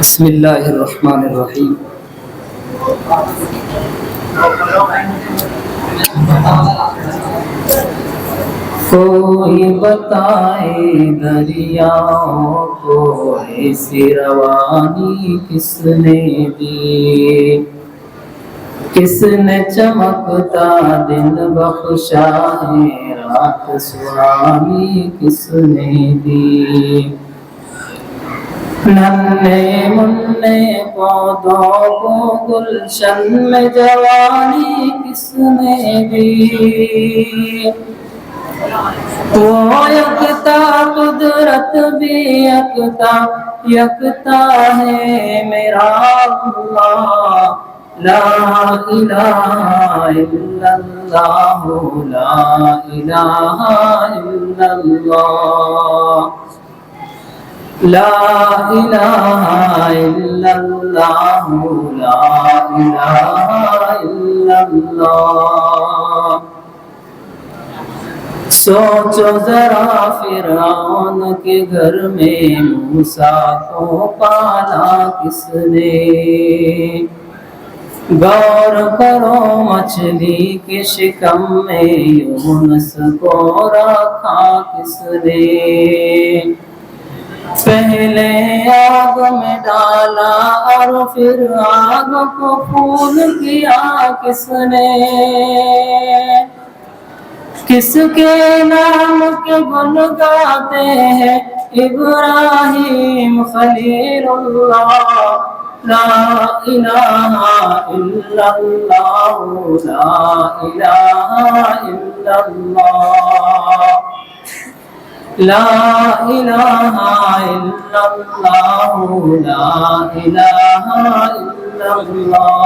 بسم اللہ الرحمن الرحیم۔ کوئی بتائے دریاؤں کو ایسی روانی کس نے دی، کس نے چمکتا دن بخشا ہے، رات سہانی کس نے دی۔ ننھے منھے پودوں کو گلشن میں جوانی کس نے دی۔ وہ یکتا قدرت بھی یکتا، یکتا ہے میرا اللہ، لا الہ الا اللہ، لا الہ الا اللہ، لا الہ الا اللہ، لا الہ الا اللہ۔ سوچو ذرا فرعون کے گھر میں موسیٰ کو پالا کس نے، غور کرو مچھلی کے شکم میں یونس کو رکھا کس نے، پہلے آگ میں ڈالا اور پھر آگ کو پھول کیا کس نے، کس کے نام کے گن گاتے ہیں ابراہیم خلیل اللہ، لا الہ الا اللہ، لا الہ الا اللہ، لا الہ الا اللہ، لا الہ الا اللہ۔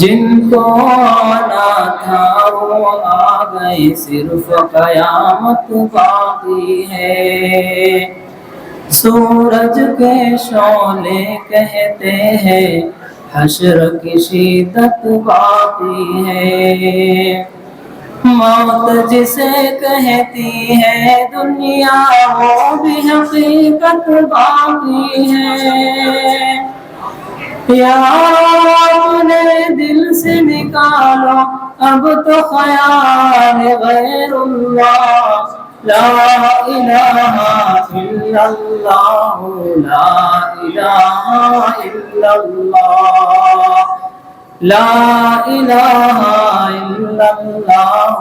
جن کو آنا تھا وہ آ گئے، صرف قیامت باقی ہے۔ سورج کے شعلے کہتے ہیں حشر کی شدت باقی ہے۔ موت جسے کہتی ہے دنیا وہ بھی حقیقت باقی ہے۔ یا اپنے دل سے نکالو اب تو خیال غیر اللہ، لا الہ الا اللہ، لا الہ الا اللہ، لا الہ الا اللہ،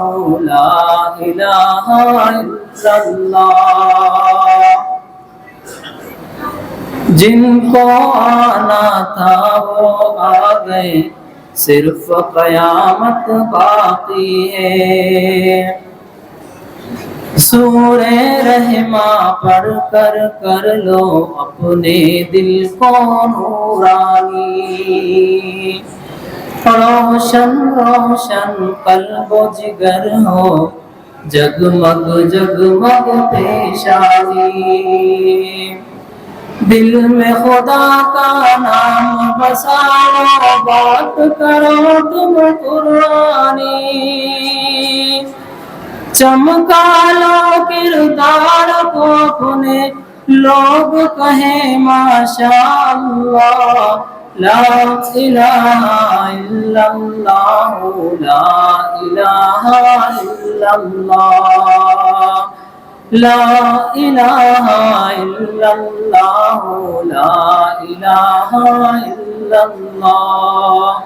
لا الہ الا اللہ۔ جن کو آنا تھا وہ آ گئے، صرف قیامت باقی ہے۔ سورہ رحماں پڑھ کر لو اپنے دل کو نورانی، روشن روشن قلب و جگر ہو، جگمگ جگمگ پیشانی۔ دل میں خدا کا نام بساؤ، بات کرو تم قرآنی، چمکا لو کردار کو اپنے، لوگ کہیں ماشاء اللہ، لا الہ الا اللہ، لا الہ الا اللہ، لا الہ الا اللہ، لا الہ الا اللہ۔